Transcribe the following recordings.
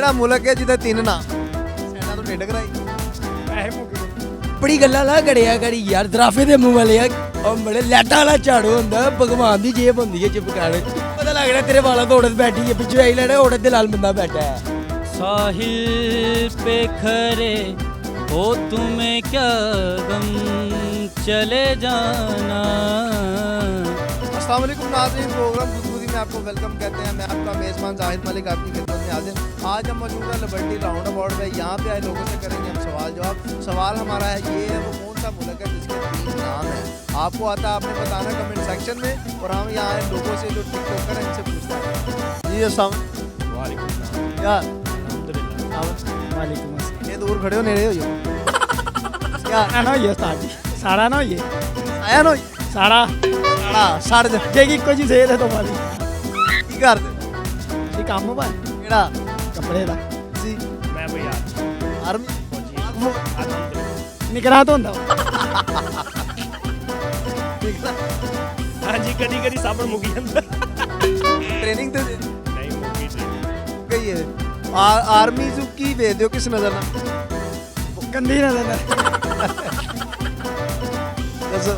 ਕਿਹੜਾ ਮੁਲਕ ਹੈ ਜਿਹਦੇ ਤਿੰਨ ਨਾਮ? ਸੈਨਾ ਤੋਂ ਢਿੱਡ ਕਰਾਈ ਪੈਸੇ ਮੁੱਕ ਗਏ। ਬੜੀ ਗੱਲਾਂ ਲਾ ਗੜਿਆ ਕਰੀ ਯਾਰ ਦਰਾਫੇ ਦੇ ਮੂੰਹ ਵਾਲੇ ਆ ਉਹ ਬੜੇ ਲੈਟਾਂ ਵਾਲਾ ਝਾੜੂ ਹੁੰਦਾ ਭਗਵਾਨ ਦੀ ਜੇਬ ਹੁੰਦੀ ਹੈ ਚਿਪਕਾਣੇ ਪਤਾ ਲੱਗ ਰਿਹਾ ਤੇਰੇ ਵਾਲਾਂ ਤੋਂ ਔਰਤ ਬੈਠੀ ਹੈ ਪਿੱਛੇ ਆਈ ਲੜੇ ਔਰਤ ਦੇ ਨਾਲ ਬੰਦਾ ਬੈਠਾ ਹੈ साहिल पे खरे हो तुम्हें क्या गम चले जाना। अस्सलाम वालेकुम नाज़रीन, प्रोग्राम गुफ्तगू में आपको वेलकम कहते हैं। मैं आपका मेज़बान जाहिद मलिक आपकी खिदमत में हाजिर। आज हम मौजूद है लिबर्टी राउंड अबाउट में। यहाँ पे आए लोगों से करेंगे हम सवाल जवाब। सवाल हमारा है ये है, वो कौन सा मुल्क है जिसके तीन नाम है? आपको आता है, आपने बताना कमेंट सेक्शन में, और हम यहाँ आए लोगों से जो टिकटॉकर हैं इनसे पूछते हैं। जी अस्सलाम वालेकुम क्या वालेकुम अस्सलाम। ये दूर खड़े हो नेड़े हो क्या सारा ना होइए उस्ताद जी, सारा ना होइए, आया नो सारा साड़ा सड़ जा ਜੇ ਕਿ ਇੱਕੋ ਜੀ ਸੇਧ ਹੈ ਤੁਹਾਡੀ। की करते ਅਸੀਂ ਕੰਮ ਬਾ केड़ा ਕੱਪੜੇ ਦਾ जी मैं भैया आर्मी ਨਿਕਰਾ ਤੋਂ ਹੁੰਦਾ हाँ जी कदी कदी साबण मुकी ਜਾਂਦਾ ट्रेनिंग ते नहीं मुकी ट्रेनिंग गई है आर्मी जो की भेज दो किस नजर ना ਗੰਦੀ ਨਾ ਲੈਂਦਾ दसो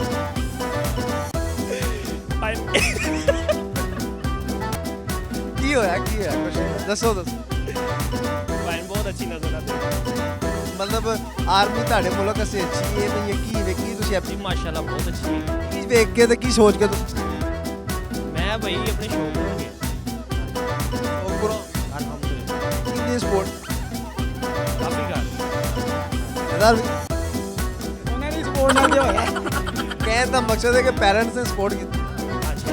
की होया कुछ दसो दसो भाई बहुत अच्छी नजर आती है मतलब आर्मी ਤੁਹਾਡੇ ਮੁਲਕ ਸੇ ਅੱਛੀ ਹੈ ਤੇ ਇਹ ਕੀ ਵੇਖੀ ਤੁਸੀਂ ਆਪਣੀ जी माशाल्लाह बहुत अच्छी है। ਕੀ ਵੇਖ ਕੇ ਤੇ ਕੀ ਸੋਚ ਕੇ ਤੁਸੀਂ मैं भाई अपने शौक में गया ਉਪਰੋਂ अल्हम्दुलिल्लाह ਕਿੰਨੀ ਸਪੋਰਟ काफी कार ਇਹਦਾ ਉਹਨਾਂ ਦੀ ਸਪੋਰਟ ਨਾਲ ਜੋ ਹੋਇਆ ਕਹਿਣ ਦਾ ਮਕਸਦ ਹੈ ਕਿ ਪੈਰੈਂਟਸ ਨੇ ਸਪੋਰਟ ਕੀਤੀ हाँ जी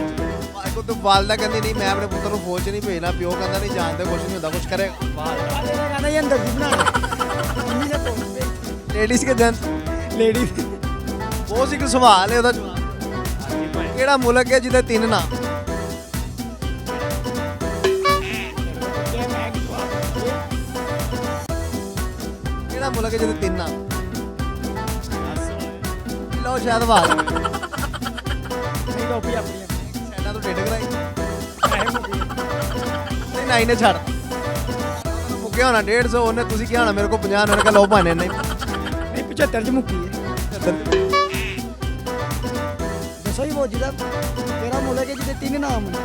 हाँ जी ਕੋ ਤੂੰ ਵਾਲਦਾ ਕਹਿੰਦੀ ਨਹੀਂ ਮੈਂ ਆਪਣੇ ਪੁੱਤਰ ਨੂੰ ਫੌਜ 'ਚ ਨਹੀਂ ਭੇਜਣਾ, ਪਿਓ ਕਹਿੰਦਾ ਨਹੀਂ ਜਾਣਦੇ ਕੁਝ ਨਹੀਂ ਹੁੰਦਾ ਕੁਝ ਕਰੇਗਾ। बाल ਵਾਲੇ ਨੇ ਕਹਿੰਦਾ ਇਹ ਅੰਦਰ ਦੀ ਬਣਾਣਾ ਅੰਨੀ ਦਾ ਤੋਂ ਲੇਡੀਜ਼ ਕੇ ਜੈਂਟਸ ਲੇਡੀ ਬਹੁਤ ਸੀ ਕਿ ਸਵਾਲ ਹੈ ਉਹਦਾ ਜਵਾਬ हाँ जी भाई ਕਿਹੜਾ ਮੁਲਕ ਹੈ ਜਿਹਦੇ ਤਿੰਨ ਨਾਮ? ਕਿਹੜਾ ਮੁਲਕ ਹੈ ਜਿਹਦੇ ਤਿੰਨ ਨਾਮ? ਲਓ ਸ਼ਾਇਦ ਵਾਲ ਨਹੀਂ ਟੋਪੀ ਆਪਣੀ ਸੈਨਾ ਤੋਂ ਢਿੱਡ ਕਰਾਈ ਪੈਸੇ ਮੁੱਕ ਗਏ। ਨਹੀਂ ਨਾਈ ਨੇ ਛੱਡ ਮੁੱਕਿਆ ਹੋਣਾ 150 ਉਹਨੇ, ਤੁਸੀਂ ਕਿਹਾ ਹੋਣਾ ਮੇਰੇ ਕੋਲ 50, ਉਹਨੇ ਕਿਹਾ ਲਓ ਭਾਣੇ ਨਹੀਂ ਨਹੀਂ 75 ਚ ਮੁੱਕੀ ਹੈ। ਦੱਸੋ ਹੀ ਉਹ ਜਿਹਦਾ ਤੇਰਾ ਮੁਲਕ ਹੈ ਜਿਹਦੇ ਤਿੰਨ ਨਾਮ ਨੇ।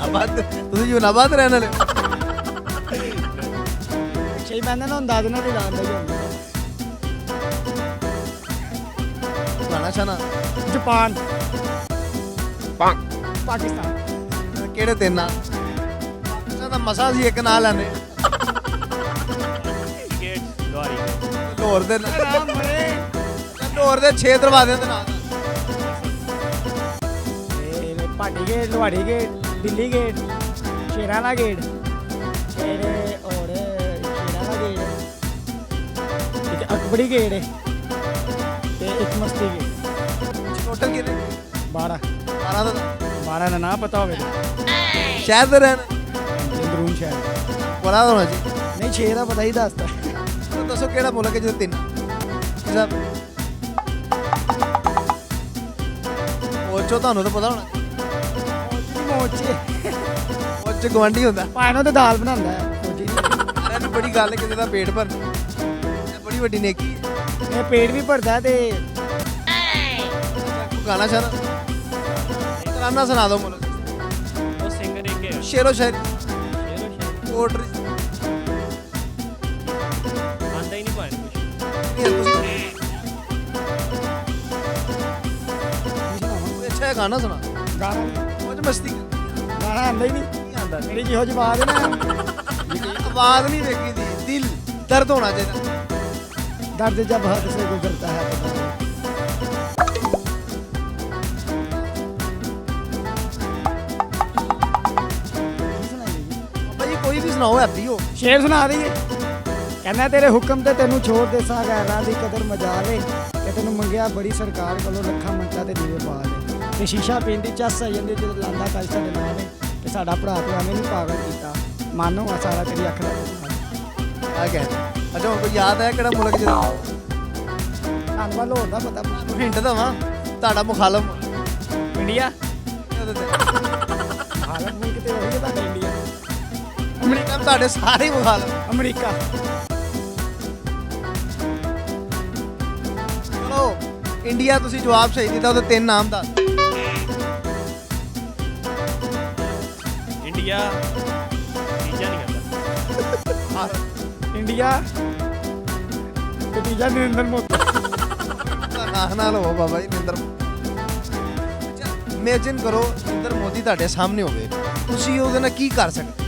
ਆਬਾਦ ਤੁਸੀਂ ਜੁਨਾਬਾਦ ਰਹਿਣ ਵਾਲੇ ਹੋ? ਛੇ ਬੰਦੇ ਨਾ ਹੁੰਦਾ ਦੇਣਾ ਤੇ ਜਾਣਦਾ ਹੀ ਹੁੰਦਾ। ਖਾਣਾ ਛਾਣਾ ਜਾਪਾਨ ਪਾਕਿਸਤਾਨ ਕਿਹੜੇ ਤਿੰਨ ਨਾਮ? ਪਾਕਿਸਤਾਨ ਦਾ ਮਸਾ ਸੀ ਇੱਕ ਨਾਂ ਲੈਣੇ गेट द्वारी ਲਾਹੌਰ ਦੇ ਆਰਾਮ ਮਰੇ ਲਾਹੌਰ ਦੇ 6 ਦਰਵਾਜ਼ਿਆਂ ਦੇ ਨਾਂ ਤੇ Bhati gate Lohari gate Delhi gate Sheranwala gate ਫਿਰ ਔਰ ਸ਼ੇਰਾਲਾ ਗੇਟ ਇੱਕ ਅਕਬਰੀ ਗੇਟ ਹੈ ਤੇ ਇੱਕ ਮਸਤੀ ਗੇਟ। ਟੋਟਲ ਕਿੰਨੇ? 12 12 ਦਾ 12 ਦਾ ਨਾਂ ਪਤਾ ਹੋਵੇ ਤਾਂ ਸ਼ਹਿਰ ਦੇ ਰਹਿਣ ਜੰਦਰੂਨ ਸ਼ਹਿਰ ਬੜਾ ਹੋਣਾ ਜੀ। ਨਹੀਂ 6 ਦਾ ਪਤਾ ਹੀ ਦੱਸਦਾ। ਦੱਸੋ ਕਿਹੜਾ ਮੁਲਕ ਹੈ ਜਿਹਦੇ ਤਿੰਨ? ਸਭ ਉਹ ਤੁਹਾਨੂੰ ਤਾਂ ਪਤਾ ਹੋਣਾ ਮੋਚੇ ਉਹ ਚ ਗਵਾਂਢੀ ਹੁੰਦਾ। ਪਾਣੋ ਤੇ ਦਾਲ ਬਣਾਉਂਦਾ ਹੈ ਫੌਜੀ ਯਾਰ ਇਹ ਵੀ ਬੜੀ ਗੱਲ ਹੈ ਕਿਸੇ ਦਾ ਪੇਟ ਭਰਨਾ, ਇਹ ਬੜੀ ਵੱਡੀ ਨੇਕੀ ਹੈ। ਇਹ ਪੇਟ ਵੀ ਭਰਦਾ ਤੇ ਤੂੰ ਗਾਣਾ ਛਾਣਾ ਤਰਾਨਾ ਸੁਣਾ ਦੋ ਮੁਲਕ वो सिंगर एक है ਸ਼ੇਰੋ ਸ਼ਾਇਰੀ शेरो शायरी ਪੋਟਰੀ आंदा ही नहीं पाए कुछ ਕੋਈ ਅੱਛਾ ਜਿਹਾ ਗਾਣਾ ਸੁਣਾ ਗਾਣਾ ਉਹ ਚ ਮਸਤੀ ਗਾਣਾ ਆਂਦਾ ਹੀ ਨਹੀਂ ਨਹੀਂ ਆਉਂਦਾ ਮੇਰੀ ਜਿਹੋ ਜਿਹੀ ਆਵਾਜ਼ ਹੈ ਨਾ ਆਵਾਜ਼ ਨਹੀਂ ਵੇਖੀ ਦੀ, ਦਿਲ ਦਰਦ ਹੋਣਾ ਚਾਹੀਦਾ। दर्द जब हद से गुजरता है पता नहीं। ਬਾਬਾ ਜੀ ਕੋਈ ਵੀ ਸੁਣਾਓ, ਹੈਪੀ ਹੋ। शेर सुना दईए कहना तेरे हुक्म ते तेनू छोड़ दे सा गैरां दी कदर मजा ले कि तेनू मंगिया बड़ी सरकार कोलों लखां मंटा ते दीवे पा ले ते शीशा पींदी चस आ जांदी जदों लांदा कल साडे नाल ने कि साडा भरा ते एवें नहीं पागल कीता मानो आ सारा तेरी अख दा ਆ ਕਹਿ ਅੱਛਾ ਹੁਣ ਕੋਈ ਯਾਦ ਹੈ ਕਿਹੜਾ ਮੁਲਕ ਜਿਹਦਾ? ਧੰਨ ਵਾਲ ਹੋਰ ਦਾ ਪਤਾ ਹਿੰਟ ਦਵਾਂ ਤੁਹਾਡਾ ਮੁਖਾਲਫ इंडिया ਉਹਦੇ ਤੇ ਮੁਖਾਲਫ ਮੁਲਕ ਤੇ ਉਹੀ ਹੈ ਤੁਹਾਡਾ ਇੰਡੀਆ। ਅਮਰੀਕਾ में ਤੁਹਾਡੇ ਸਾਰੇ ਮੁਖਾਲਫ। ਅਮਰੀਕਾ। ਚਲੋ ਇੰਡੀਆ ਤੁਸੀਂ ਜਵਾਬ ਸਹੀ ਦਿੱਤਾ, ਉਹਦੇ 3 ਨਾਮ ਦੱਸ। ਇੰਡੀਆ ਤੀਜਾ ਨਹੀਂ ਕਰਦਾ। ਇੰਡੀਆ ਤੇ ਤੀਜਾ ਨਰਿੰਦਰ ਮੋਦੀ। ਨਾਲ ਹੋ ਬਾਬਾ ਜੀ ਨਰਿੰਦਰ। ਇਮੇਜਿਨ ਕਰੋ ਨਰਿੰਦਰ ਮੋਦੀ ਤੁਹਾਡੇ ਸਾਹਮਣੇ ਹੋਵੇ, ਤੁਸੀਂ ਉਹਦੇ ਨਾਲ ਕੀ ਕਰ ਸਕਦੇ?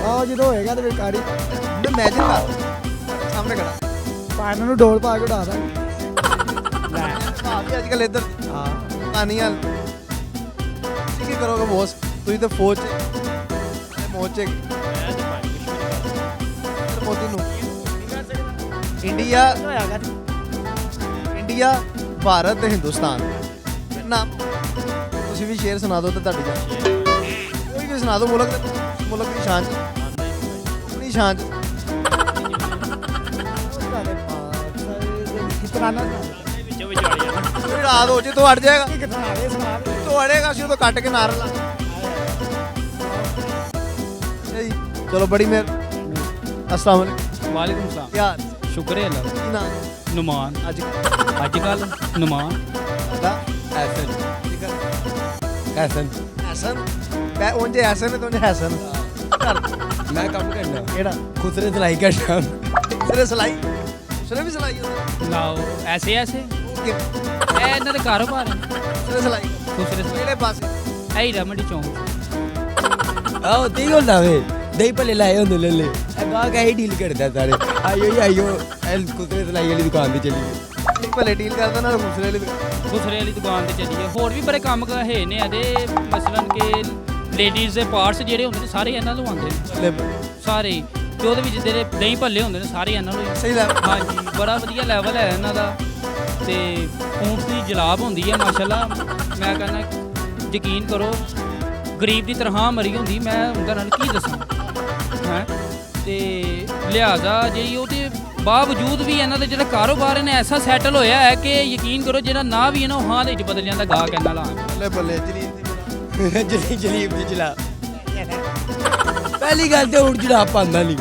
ਆਹ ਜਦੋਂ ਹੋਏਗਾ ਤੇ ਵਿਕਾਰੀ ਇਮੇਜਿਨ ਕਰ ਤੁਹਾਡੇ ਸਾਹਮਣੇ ਖੜਾ ਪਾਣ ਨੂੰ ਡੋਲ ਪਾ ਕੇ ਉਡਾ ਦਾਂਗੇ। ਭਾਵੇਂ ਅੱਜ ਕੱਲ੍ਹ ਇੱਧਰ ਹਾਂ ਕਹਾਣੀਆਂ ਤੁਸੀਂ ਕੀ ਕਰੋਗੇ ਬੋਸ? ਤੁਸੀਂ ਤਾਂ ਫੌਜ 'ਚ ਮੋਚ 'ਚ ਮੈਂ ਤੇ ਭਾਈ ਕੁਛ ਨਹੀਂ ਕਰਦਾ। ਮੋਦੀ ਨੂੰ ਇੰਡੀਆ ਹੋਇਆਗਾ ਇੰਡੀਆ ਭਾਰਤ ਤੇ ਹਿੰਦੁਸਤਾਨ ਨਾਮ ਤੁਸੀਂ ਵੀ ਸ਼ੇਰ ਸੁਣਾ ਦਿਓ ਤੇ ਤੁਹਾਡੀ ਜਾਨ ਕੋਈ ਵੀ ਸੁਣਾ ਦਿਓ ਮੁਲਕ ਦੀ ਸ਼ਾਨ 'ਚ, ਆਉਂਦਾ ਹੀ ਨਹੀਂ ਭਾਈ। ਆਪਣੀ ਸ਼ਾਨ 'ਚ। ਕਿਤਨਾ ਨਾ ਆਉਂਦੇ ਵਿੱਚੋਂ ਵਿਚਾਲੇ ਜਾਂਦਾ। ਕੋਈ ਰਾਤ ਹੋ ਜੇ ਤੋਂ ਅੜ ਜਾਏਗਾ, ਕਿਤਨਾ ਦੇ ਸੁਣਾ ਦੇ। ਤੋਂ ਅੜੇਗਾ ਸੀ ਉਦੋਂ ਕੱਟ ਕੇ ਨਾਰ ਲਾ। ਜੀ ਚਲੋ ਬੜੀ ਮਿਹਰ। अस्सलाम वालेकुम। वालेकुम सलाम। क्या शुक्र है अल्लाह ਕੀ ਨਾਮ का। नुमान ਅੱਜ अजकल नुमान ਦਾ ਐਸਨ ਐਸਨ ਹਸਨ ਮੈਂ ਉਂਝ ਹਸਨ ਹੈ ਤੇ ਹਸਨ ਘਰ ਮੈਂ ਕੰਮ ਕਰਨਾ ਕਿਹੜਾ ਖੁਸਰੇ ਸਲਾਈ ਕਰਨਾ। ਸਿਰੇ ਸਲਾਈ ਸਿਰੇ ਵੀ ਸਲਾਈ ਹੁੰਦਾ लाओ ऐसे ऐसे ਉਹ ਕਿ ए इन्हां दे कारोबार है ਸਿਰੇ ਸਲਾਈ दूसरे ਕਿਹੜੇ ਪਾਸੇ ऐ रमड़ी चौंक। ਆਹ ਤੇ ਹੁੰਦਾ ਵੇ ਦਹੀਂ ਭੱਲੇ ਲਾਏ ਹੁੰਦੇ ਲੱਲੇ ਇਹ ਗਾਹਕ ਇਹੀ ਡੀਲ ਕਰਦਾ ਸਾਰੇ। ਆਇਓ ਇਹ ਖੁਸਰੇ ਸਲਾਈ ਵਾਲੀ ਦੁਕਾਨ ਤੇ ਚਲੀਏ। ਭਲੇ ਡੀਲ ਕਰਦਾ ਨਾਲ ਖੁਸਰੇ ਵਾਲੀ ਦੁਕਾਨ। दूसरे वाली दुकान ते चलिए। होर भी बड़े काम है ने ਇਹਦੇ ਮਸਲਨ ਕਿ ਲੇਡੀਜ਼ ਦੇ ਪਾਰਟਸ ਜਿਹੜੇ ਹੁੰਦੇ ਨੇ ਸਾਰੇ ਇਹਨਾਂ ਨੂੰ ਆਉਂਦੇ ਨੇ ਸਾਰੇ ਹੀ। ਤੇ ਉਹਦੇ ਵਿੱਚ ਜਿਹੜੇ ਦਹੀਂ ਭੱਲੇ ਹੁੰਦੇ ਨੇ ਸਾਰੇ ਇਹਨਾਂ ਨੂੰ ਹੀ। ਸਹੀ ਲੈ ਹਾਂਜੀ ਬੜਾ ਵਧੀਆ ਲੈਵਲ ਹੈ ਇਹਨਾਂ ਦਾ। ਤੇ ਊਂਠ ਦੀ ਜਲਾਬ ਹੁੰਦੀ ਹੈ ਮਾਸ਼ਾਅੱਲਾ। ਮੈਂ ਕਹਿੰਦਾ ਯਕੀਨ ਕਰੋ ਗਰੀਬ ਦੀ ਤਰ੍ਹਾਂ ਮਰੀ ਹੁੰਦੀ। ਮੈਂ ਉਹਨਾਂ ਨਾਲ ਕੀ ਦੱਸਾਂ ਹੈ। ਤੇ ਲਿਹਾਜ਼ਾ ਜਿਹੜੀ ਉਹਦੇ ਬਾਵਜੂਦ ਵੀ ਇਹਨਾਂ ਦਾ ਜਿਹੜਾ ਕਾਰੋਬਾਰ ਇਹਨੇ ਐਸਾ ਸੈਟਲ ਹੋਇਆ ਹੈ ਕਿ ਯਕੀਨ ਕਰੋ ਜਿਹੜਾ ਨਾ ਵੀ ਹੈ ਨਾ ਉਹ ਹਾਂ ਦੇ ਵਿੱਚ ਬਦਲ ਜਾਂਦਾ ਗਾਹਕ ਇਹਨਾਂ ਨਾਲ। ਭੱਲੇ ਭੱਲੇ ਜਲੀਬ ਦੀ ਬਣਾ। ਜਲੀਬ ਦੀ ਜਲਾ ਪਹਿਲੀ ਗੱਲ ਤੇ ਹੁਣ ਜਲਾਬ ਪਾਉਂਦਾ ਨਹੀਂ।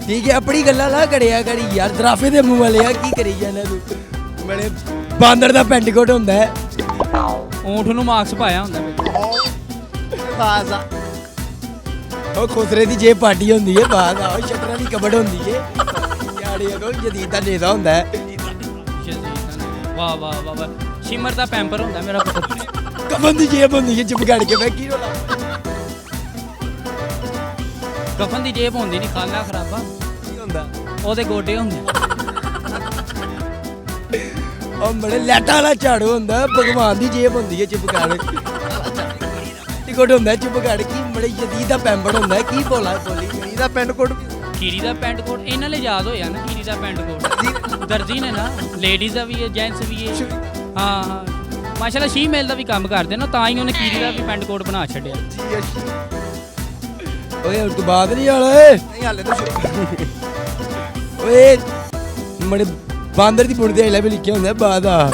ਠੀਕ ਹੈ ਆਪਣੀ ਗੱਲਾਂ ਨਾ ਕਰਿਆ ਕਰੀ ਯਾਰ। ਦਰਾਫੇ ਦੇ ਮੂੰਹ ਵਾਲੇ ਆ ਕੀ ਕਰੀ ਜਾਂਦਾ ਤੂੰ? ਬੜੇ ਬਾਂਦਰ ਦਾ ਪੈਂਟਕੋਟ ਹੁੰਦਾ ਹੈ। ਊਂਠ ਨੂੰ ਮਾਰਕਸ ਪਾਇਆ ਹੁੰਦਾ ਵਿੱਚ। ਖਾਸ ਆ ਉਹ ਖੁਸਰੇ ਦੀ ਜੇਬ ਪਾਟੀ ਹੁੰਦੀ ਹੈ ਬਾਹਰ ਆਓ ਸ਼ਟਰਾਂ ਦੀ ਕਬੜ ਹੁੰਦੀ ਹੈ ਯਾਰ ਇਹ ਕੋ ਜਦੀਦ ਦਾ ਨੇਦਾ ਹੁੰਦਾ ਹੈ। ਵਾਹ ਵਾਹ ਵਾਹ ਵਾਹ। ਸ਼ਿਮਰ ਦਾ ਪੈਂਪਰ ਹੁੰਦਾ ਮੇਰਾ ਪੁੱਤਰ। ਕਫਨ ਦੀ ਜੇਬ ਹੁੰਦੀ ਹੈ ਚਿਪਕੜ ਕੇ ਮੈਂ ਕੀ ਰੋਲਾ। ਕਫਨ ਦੀ ਜੇਬ ਹੁੰਦੀ ਨਹੀਂ ਖਾਲਾ ਖਰਾਬਾ ਕੀ ਹੁੰਦਾ ਉਹਦੇ ਗੋਡੇ ਹੁੰਦੇ। ਉਹ ਬੜੇ ਲੈਟਾਂ ਵਾਲਾ ਝਾੜੂ ਹੁੰਦਾ ਭਗਵਾਨ ਦੀ ਜੇਬ ਹੁੰਦੀ ਹੈ ਚਿਪਕੜ। ਟਿਕਟ ਹੁੰਦਾ ਚਿਪਕੜ ਕੀ ਬੜੇ ਜਦੀਦ ਦਾ ਪੈਂਪਰ ਹੁੰਦਾ ਕੀ ਬੋਲੀ ਇਹਦਾ ਪੈਂਟ ਕੋਟ ਵੀ ਕੀਰੀ ਦਾ ਪੈਂਟ ਕੋਟ ਇਹਨਾਂ ਲਈ ਯਾਦ ਹੋਇਆ ਨਾ। ਕੀਰੀ ਦਾ ਪੈਂਟ ਕੋਟ ਦਰਜੀ ਨੇ ਨਾ ਲੇਡੀਜ਼ ਦਾ ਵੀ ਹੈ ਜੈਂਟਸ ਵੀ ਹੈ। ਹਾਂ ਮਾਸ਼ਾਅੱਲਾ ਸ਼ੀ ਮੇਲ ਦਾ ਵੀ ਕੰਮ ਕਰਦੇ ਨਾ ਤਾਂ ਹੀ ਉਹਨੇ ਕੀਰੀ ਦਾ ਵੀ ਪੈਂਟ ਕੋਟ ਬਣਾ ਛੱਡਿਆ। ਜੀ ਅੱਛੀ ਓਏ ਉਸ ਤੋਂ ਬਾਅਦ ਨਹੀਂ ਵਾਲਾ ਓਏ ਨਹੀਂ ਹਾਲੇ ਤਾਂ ਸ਼ੁਰੂ ਓਏ ਮੜੇ ਬਾਂਦਰ ਦੀ ਬੁਣ ਦੇ ਲੈ ਵੀ ਲਿਖਿਆ ਹੁੰਦਾ ਬਾਦ ਆ।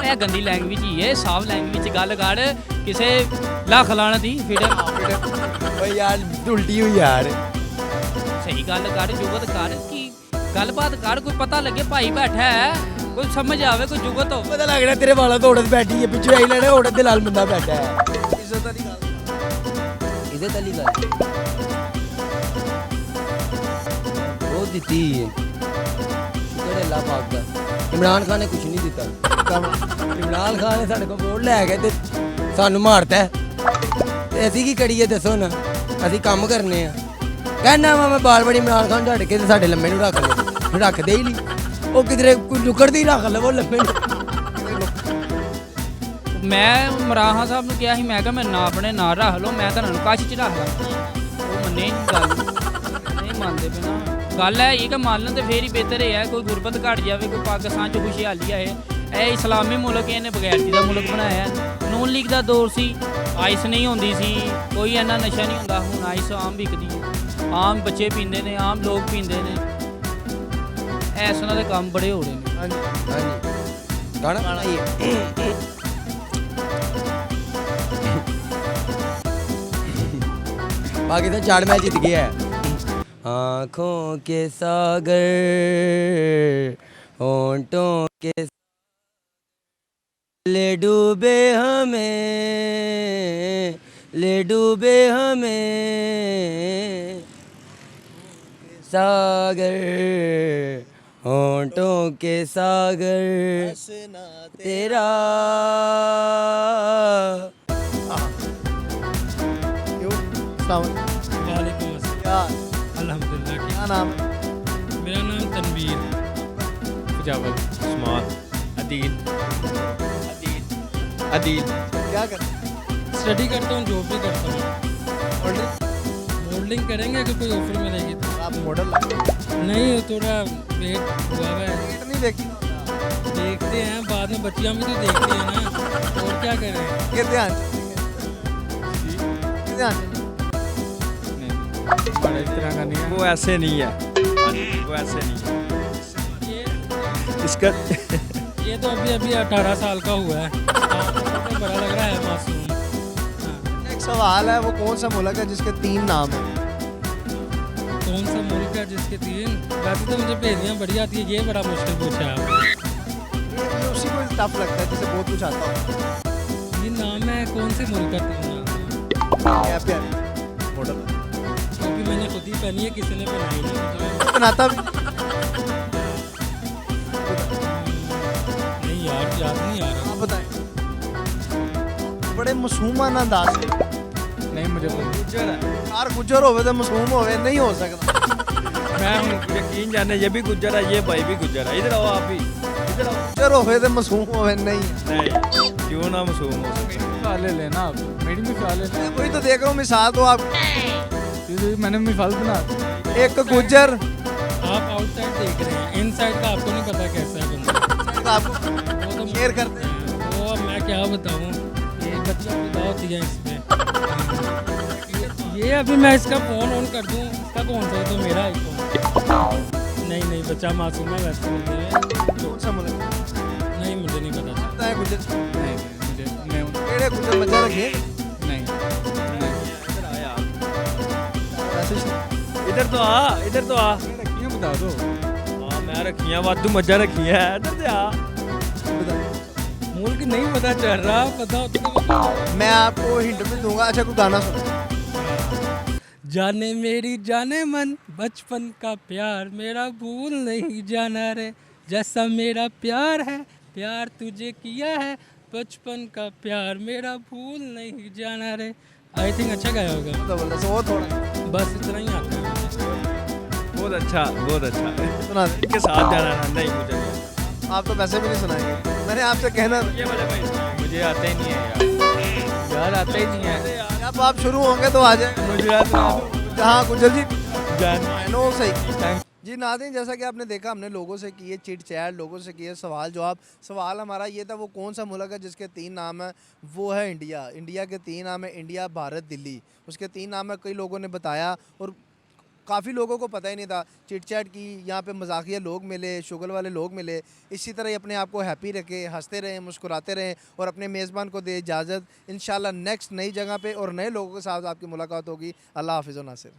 ਇਹ ਗੰਦੀ ਲੈਂਗੁਏਜ ਹੀ ਹੈ। ਸਾਫ ਲੈਂਗੁਏਜ ਚ ਗੱਲ ਕਰ ਕਿਸੇ ਲੱਖ ਲਾਣ ਦੀ ਫਿਰ ਓਏ ਯਾਰ ਉਲਟੀ ਹੋਈ ਯਾਰ। ਸਹੀ ਗੱਲ ਕਰ ਜੁਗਤ ਕਰ ਕੀ ਗੱਲਬਾਤ ਕਰ ਕੋਈ ਪਤਾ ਲੱਗੇ ਭਾਈ ਬੈਠਾ ਹੈ ਕੋਈ ਸਮਝ ਆਵੇ ਕੋਈ ਜੁਗਤ ਹੋ। ਪਤਾ ਲੱਗ ਰਿਹਾ ਤੇਰੇ ਵਾਲਾਂ ਤੋਂ ਔੜਤ ਬੈਠੀ ਹੈ ਪਿੱਛੇ ਆਈ ਲੈਣਾ ਔੜਤ ਦੇ ਨਾਲ ਬੰਦਾ ਬੈਠਾ ਹੈ। ਇੱਜ਼ਤ ਵਾਲੀ ਗੱਲ ਇਹਦੇ ਤਲੀ ਗੱਲ ਉਹ ਦਿੱਤੀ ਹੈ ਸ਼ੁਕਰ ਹੈ ਅੱਲਾਹ ਪਾਕ ਦਾ। ਇਮਰਾਨ ਖਾਨ ਨੇ ਕੁਝ ਨਹੀਂ ਦਿੱਤਾ। ਇਮਰਾਨ ਖਾਨ ਨੇ ਸਾਡੇ ਕੋਲ ਵੋਟ ਲੈ ਕੇ ਤੇ ਸਾਨੂੰ ਮਾਰਤਾ ਤੇ ਅਸੀਂ ਕੀ ਕਰੀਏ ਦੱਸੋ ਨਾ। ਅਸੀਂ ਕੰਮ ਕਰਨੇ ਆ। ਕਹਿਣਾ ਮੈਂ ਬਾਰ ਬੜੀ ਇਮਰਾਨ ਖਾਨ ਝੜ ਕੇ ਤੇ ਸਾਡੇ ਲੰਮੇ ਨੂੰ ਰੱਖ ਲਓ ਰੱਖਦੇ ਹੀ ਨਹੀਂ। ਉਹ ਕਿਧਰੇ ਕੋਈ ਨੁਕੜਦੀ ਰੱਖ ਲਵੋ ਲੰਮੇ ਨੂੰ। ਮੈਂ ਮਰਾਹਾ ਸਾਹਿਬ ਨੂੰ ਕਿਹਾ ਸੀ ਮੈਂ ਕਿਹਾ ਮੈਂ ਨਾ ਆਪਣੇ ਨਾਲ ਰੱਖ ਲਓ ਮੈਂ ਤੁਹਾਨੂੰ ਕੱਛ ਚ ਰੱਖ ਲਾਂ। ਉਹ ਮੰਨੇ ਨਹੀਂ ਗੱਲ ਨਹੀਂ ਮੰਨਦੇ ਬਿਨਾ ਗੱਲ ਹੈ ਇਹ ਕਿ ਮੰਨ ਲੈਣ ਤੇ ਫੇਰ ਹੀ ਬਿਹਤਰ ਹੈ। ਕੋਈ ਗੁਰਬਤ ਘਟ ਜਾਵੇ ਕੋਈ ਪਾਕਿਸਤਾਨ 'ਚ ਖੁਸ਼ਹਾਲੀ ਆਏ। ਇਹ ਇਸਲਾਮੀ ਮੁਲਕ ਇਹਨੇ ਬਗੈਰਤੀ ਦਾ ਮੁਲਕ ਬਣਾਇਆ। ਨੂਨ ਲੀਗ ਦਾ ਦੌਰ ਸੀ ਆਈਸ ਨਹੀਂ ਹੁੰਦੀ ਸੀ ਕੋਈ ਇੰਨਾ ਨਸ਼ਾ ਨਹੀਂ ਹੁੰਦਾ। ਹੁਣ ਆਈਸ ਆਮ ਵਿਕਦੀ ਹੈ ਆਮ ਬੱਚੇ ਪੀਂਦੇ ਨੇ ਆਮ ਲੋਕ ਪੀਂਦੇ ਨੇ। ਇਸ ਤਰ੍ਹਾਂ ਦੇ ਕੰਮ ਬੜੇ ਹੋ ਰਹੇ ਨੇ। ਹਾਂਜੀ ਹਾਂਜੀ ਗਾਣਾ ਬਣਾਈਏ पाकिस्तान 4 मैच जीत गया है। आँखों के सागर होंठों के ले डूबे हमें सागर होंठों के सागर तेरा। क्यों वालेकुम अस्सलाम। क्या अल्हम्दुलिल्लाह। क्या नाम? मेरा नाम तनवीर फजावल उस्मान अदील अदील क्या कर स्टडी करता हूँ, जॉब भी करता हूँ। मॉडलिंग? मॉडलिंग करेंगे अगर कोई ऑफर मिलेगी तो। आप मॉडल नहीं, थोड़ा वेट हुआ है। नहीं देखी देखते हैं बाद में, बच्चियाँ भी तो देखती हैं ना, और क्या करें। के ध्यान के ध्यान बड़ा इस तरह का नहीं वो ऐसे नहीं है, वो ऐसे नहीं है है। इसका ये तो अभी 18 साल का हुआ है। तो बड़ा लग रहा है मासूम। हाँ। एक सवाल है, वो कौन सा मुल्क है जिसके 3 नाम है? कौन सा मुल्क है जिसके 3? वैसे तो मुझे पहेलियाँ बड़ी आती है, ये बड़ा मुश्किल पूछा है आपने। ये उसी को टफ लगता है जिसे बहुत कुछ आता हो। ये नाम है कौन से मुल्क का 3 नाम है? क्या प्यार मॉडल क्योंकि मैंने खुद ही पहनी है, किसी ने पहनाई नहीं मुझे। बनाता भी नहीं यार, याद नहीं आ रहा। आप बताएं। बड़े मासूमान अंदाज से नहीं मुझे यार गुजर होवे तो मासूम होवे नहीं हो सकता। मैं हूँ यकीन जाने, ये भी गुजर है, ये भाई भी गुजर है। इधर आओ आप भी, इधर आओ। गुजर होवे तो मासूम होवे नहीं। नहीं, क्यों ना मासूम हो सकते। मिसालें लेना आप, मेरी मिसालें लेना। मैं वही तो देख रहा हूँ मिसाल तो आप। मैंने मिसाल बना। एक गुजर आप आउटसाइड देख रहे हैं, इनसाइड का आपको नहीं पता कैसा है बंदा। आपको वो तो शेयर करते हैं। वो अब मैं क्या बताऊँ, ये बच्चियाँ पैदा होती हैं इसमें। ये अभी मैं इसका फ़ोन ऑन कर दूँ, इसका कौन सा है? तो मेरा आईफोन। नहीं बच्चा मासूम है वैसे मुझे। कौन सा मुल्क नहीं मुझे नहीं पता। पता है गुजर? नहीं मुझे मैं केड़े गुजर मजा रखिए नहीं। इधर आ यार, वैसे इधर तो आ, इधर तो आ। रखियाँ बता दो। हाँ मैं रखियाँ, वादू मज्जा रखियाँ, इधर से आ। बताएं। मुल्क नहीं पता चल रहा, पता होता तो बताओ। मैं आपको हिंट भी दूंगा। अच्छा कोई गाना सुनो। जाने मेरी जाने मन बचपन का प्यार मेरा भूल नहीं जाना रे, जैसा मेरा प्यार है प्यार तुझे किया है, बचपन का प्यार मेरा भूल नहीं जाना रे। आई थिंक अच्छा गाया होगा। तो बोलते सो थोड़ा बस इतना ही आता है मुझे। बहुत अच्छा, बहुत अच्छा। सुना दे। इनके साथ जाना ना, नहीं मुझे नहीं आता। आप तो वैसे भी नहीं सुनाएंगे, मैंने आपसे कहना था। ये वाले भाई मुझे आता ही नहीं है यार आता ही नहीं है। जब आप शुरू होंगे तो आ जाए। मुझे आता हाँ गुजर जी जान नो सही जी। नाज़रीन जैसा कि आपने देखा, हमने लोगों से किए चिट चैट, लोगों से किए सवाल जवाब। सवाल हमारा ये था, वो कौन सा मुल्क है जिसके 3 नाम है? वो है इंडिया। इंडिया के 3 नाम है, इंडिया, भारत, दिल्ली। उसके 3 नाम है, कई लोगों ने बताया और काफ़ी लोगों को पता ही नहीं था। चिट चैट की, यहाँ पे मजाकिया लोग मिले, शुगल वाले लोग मिले। इसी तरह ही अपने आप को हैप्पी रखें, हंसते रहें, मुस्कुराते रहें और अपने मेज़बान को दे इजाज़त। इंशाल्लाह नेक्स्ट नई जगह पे और नए लोगों के साथ आपकी मुलाकात होगी। अल्लाह हाफ़िज़ व नासिर।